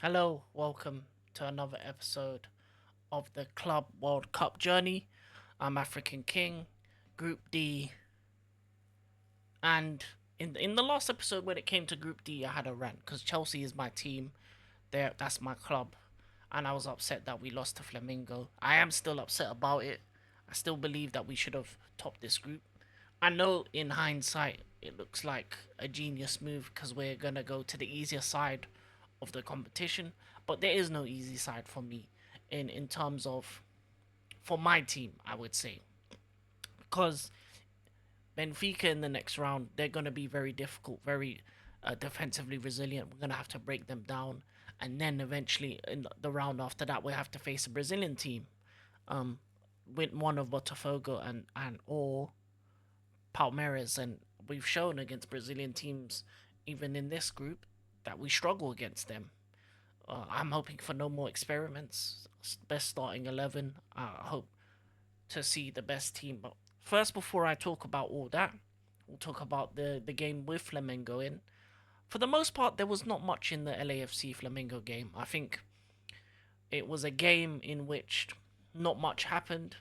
Hello, welcome to another episode of the Club World Cup journey. I'm African King, Group D, and in the last episode when it came to Group D, I had a rant because Chelsea is my team. That's my club, and I was upset that we lost to Flamengo. I am still upset about it. I still believe that we should have topped this group. I know in hindsight it looks like a genius move because we're gonna go to the easier side of the competition, but there is no easy side for me in terms of for my team, I would say, because Benfica in the next round they're gonna be very difficult, very defensively resilient. We're gonna have to break them down, and then eventually in the round after that we have to face a Brazilian team, um, with one of Botafogo and or Palmeiras, and we've shown against Brazilian teams, even in this group, that we struggle against them. I'm hoping for no more experiments. Best starting 11. I hope to see the best team. But first, before I talk about all that, we'll talk about the game with Flamengo in. For the most part, there was not much in the LAFC Flamengo game. I think it was a game in which not much happened.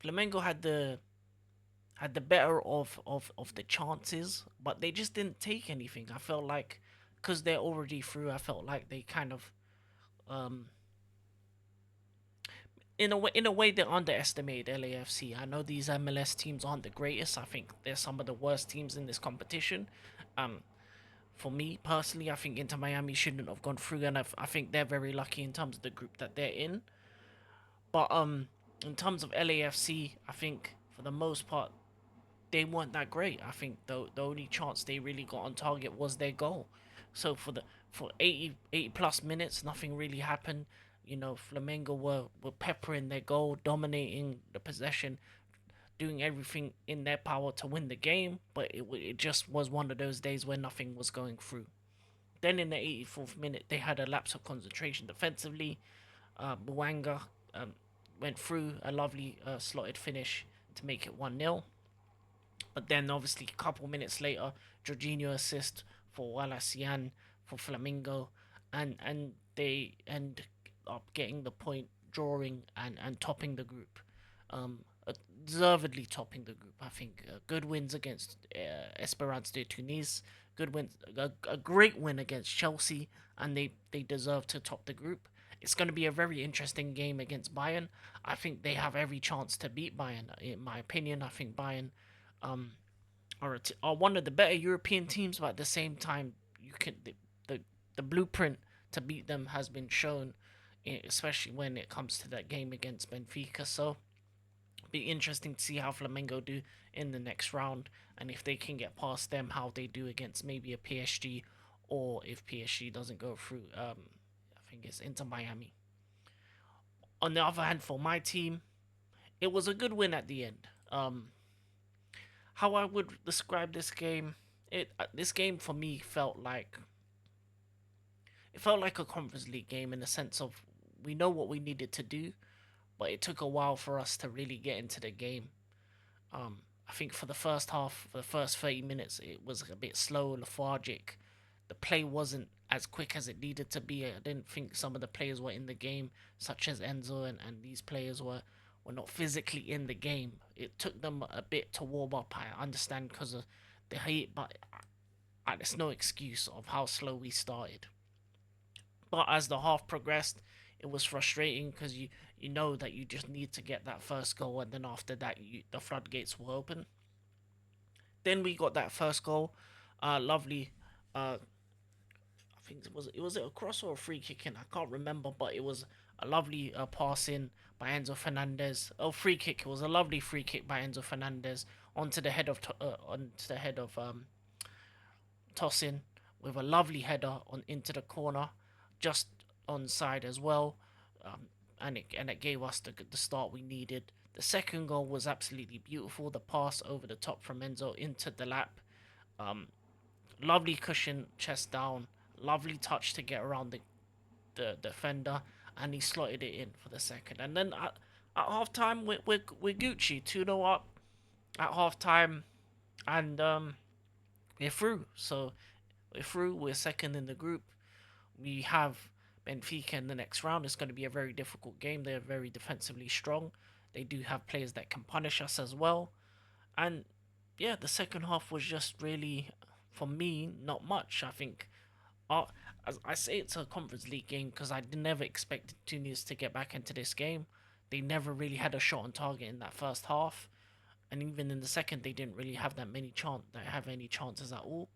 Flamengo had the better of the chances, but they just didn't take anything. I felt like because they're already through, I felt like they kind of um in a way they underestimated LAFC. I know these MLS teams aren't the greatest. I think they're some of the worst teams in this competition. Um, for me personally, I think Inter Miami shouldn't have gone through, and I think they're very lucky in terms of the group that they're in. But in terms of LAFC, I think for the most part they weren't that great. I think the only chance they really got on target was their goal. So for 80 plus minutes, nothing really happened. You know, Flamengo were peppering their goal, dominating the possession, doing everything in their power to win the game. But it just was one of those days where nothing was going through. Then in the 84th minute, they had a lapse of concentration defensively. Buanga um, went through a lovely slotted finish to make it 1-0. But then obviously a couple minutes later, Jorginho assist for Wallacian for Flamengo, and they end up getting the point, drawing and topping the group, deservedly topping the group. I think good wins against Esperance de Tunis, good wins, a great win against Chelsea, and they deserve to top the group. It's going to be a very interesting game against Bayern. I think they have every chance to beat Bayern. In my opinion, I think Bayern um, are one of the better European teams, but at the same time, you can the blueprint to beat them has been shown, especially when it comes to that game against Benfica. So, be interesting to see how Flamengo do in the next round, and if they can get past them, how they do against maybe a PSG, or if PSG doesn't go through. I think it's Inter Miami. On the other hand, for my team, it was a good win at the end. How I would describe this game, this game for me felt like a Conference League game in the sense of we know what we needed to do, but it took a while for us to really get into the game. I think for the first half, for the first 30 minutes, it was a bit slow, lethargic. The play wasn't as quick as it needed to be. I didn't think some of the players were in the game, such as Enzo, and these players were not physically in the game. It took them a bit to warm up. I understand because of the heat, but it's no excuse of how slow we started. But as the half progressed, it was frustrating because you know that you just need to get that first goal, and then after that, the floodgates will open. Then we got that first goal, lovely. I think it was a cross or a free kick in. I can't remember, but it was a lovely pass in by Enzo Fernandez. Oh, free kick! It was a lovely free kick by Enzo Fernandez onto the head of Tosin with a lovely header on into the corner, just on side as well, um, and it gave us the start we needed. The second goal was absolutely beautiful. The pass over the top from Enzo into the lap, um, lovely cushion, chest down, lovely touch to get around the defender, and he slotted it in for the second. And then at half time, we're Gucci 2-0 up at half time, and we're through. So we're through. We're second in the group. we have Benfica in the next round. It's going to be a very difficult game. They're very defensively strong. They do have players that can punish us as well. And yeah, the second half was just really, for me, not much. I think, uh, as I say, it's a Conference League game because I never expected Tunis to get back into this game. They never really had a shot on target in that first half, and even in the second, they didn't really have any chances at all.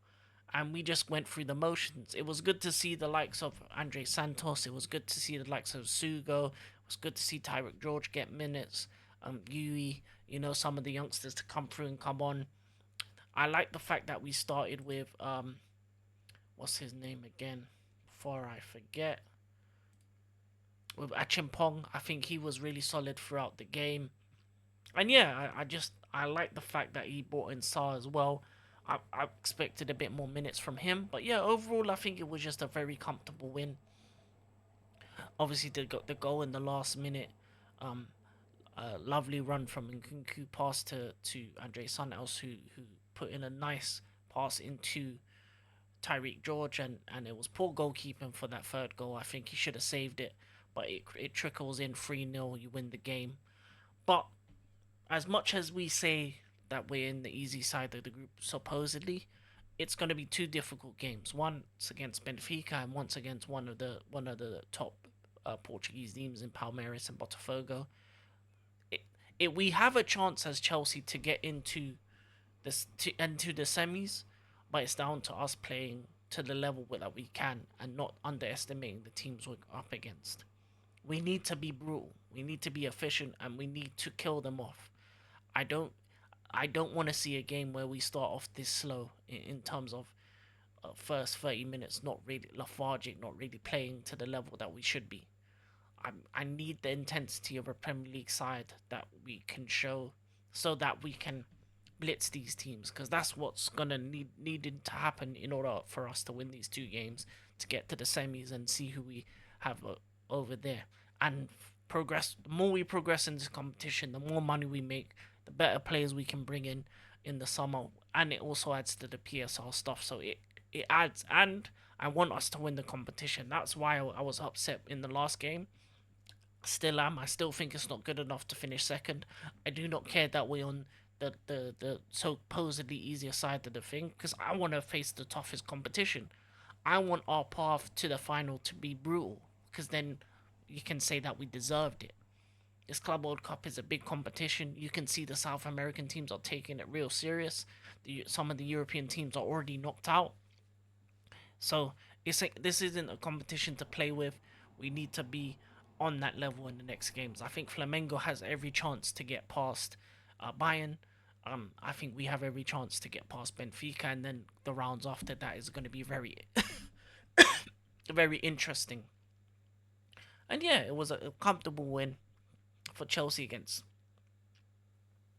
And we just went through the motions. It was good to see the likes of Andre Santos. It was good to see the likes of Sugo. It was good to see Tyrick George get minutes. Yui, some of the youngsters to come through and come on. I like the fact that we started with what's his name again? Before I forget, with Achimpong. I think he was really solid throughout the game. And yeah, I like the fact that he brought in Sa as well. I expected a bit more minutes from him, but yeah, overall I think it was just a very comfortable win. Obviously, the goal in the last minute, um, a lovely run from Nkunku pass to Andre Santos, who put in a nice pass into Tyreek George, and it was poor goalkeeping for that third goal. I think he should have saved it, but it trickles in 3-0. You win the game, but as much as we say that we're in the easy side of the group, supposedly, it's going to be two difficult games. Once against Benfica and once against one of the top Portuguese teams in Palmeiras and Botafogo. It, we have a chance as Chelsea to get into the semis, but it's down to us playing to the level that we can and not underestimating the teams we're up against. We need to be brutal. We need to be efficient, and we need to kill them off. I don't I don't want to see a game where we start off this slow in terms of first 30 minutes not really lethargic, not really playing to the level that we should be. I need the intensity of a Premier League side that we can show so that we can blitz these teams because that's what's gonna needed to happen in order for us to win these two games to get to the semis and see who we have over there and progress. The more we progress in this competition, the more money we make, the better players we can bring in the summer, and it also adds to the PSR stuff. So it adds, and I want us to win the competition. That's why I was upset in the last game. Still am. I still think it's not good enough to finish second. I do not care that we're on the supposedly easier side of the thing because I want to face the toughest competition. I want our path to the final to be brutal because then you can say that we deserved it. This Club World Cup is a big competition. You can see the South American teams are taking it real serious. Some of the European teams are already knocked out. So it's like this isn't a competition to play with. We need to be on that level in the next games. I think Flamengo has every chance to get past Bayern. I think we have every chance to get past Benfica, and then the rounds after that is going to be very, very interesting. And yeah, it was a comfortable win for Chelsea against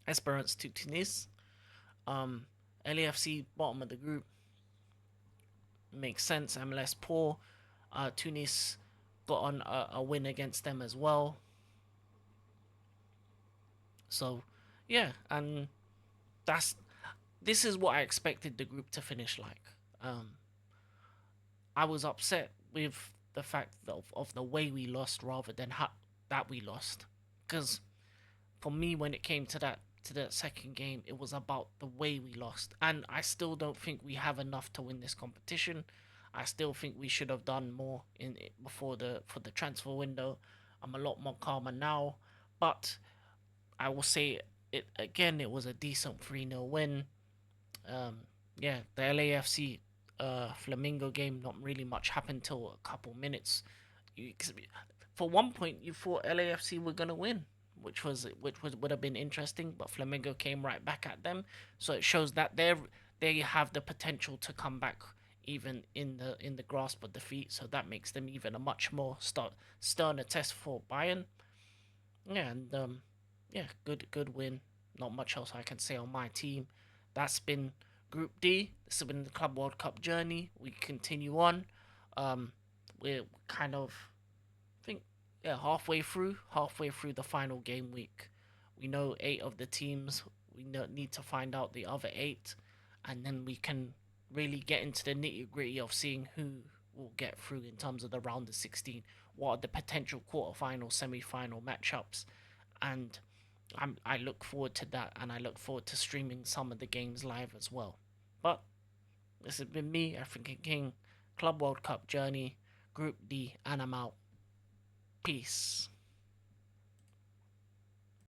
Esperance to Tunis. Um, LAFC bottom of the group makes sense. MLS poor. Tunis got on a win against them as well. So yeah, and that's this is what I expected the group to finish like. Um, I was upset with the fact of the way we lost rather than that we lost, because for me when it came to that second game, it was about the way we lost, and I still don't think we have enough to win this competition. I still think we should have done more in before the transfer window. I'm a lot more calmer now, but I will say it again. It was a decent 3-0 win. Um, yeah, the LAFC Flamengo game, not really much happened till a couple minutes. You, for one point, you thought LAFC were gonna win, which would have been interesting, but Flamengo came right back at them. So it shows that they have the potential to come back even in the grasp of defeat. So that makes them even a much more sterner test for Bayern. Yeah, and yeah, good win. Not much else I can say on my team. That's been Group D. This has been the Club World Cup journey. We continue on. We're kind of, I think, yeah, halfway through the final game week. We know 8 of the teams. We need to find out the other 8, and then we can really get into the nitty gritty of seeing who will get through in terms of the round of 16. What are the potential quarterfinal, semi-final matchups? And I look forward to that, and I look forward to streaming some of the games live as well. But this has been me, African King, Club World Cup journey, Group D, and I'm out. Peace.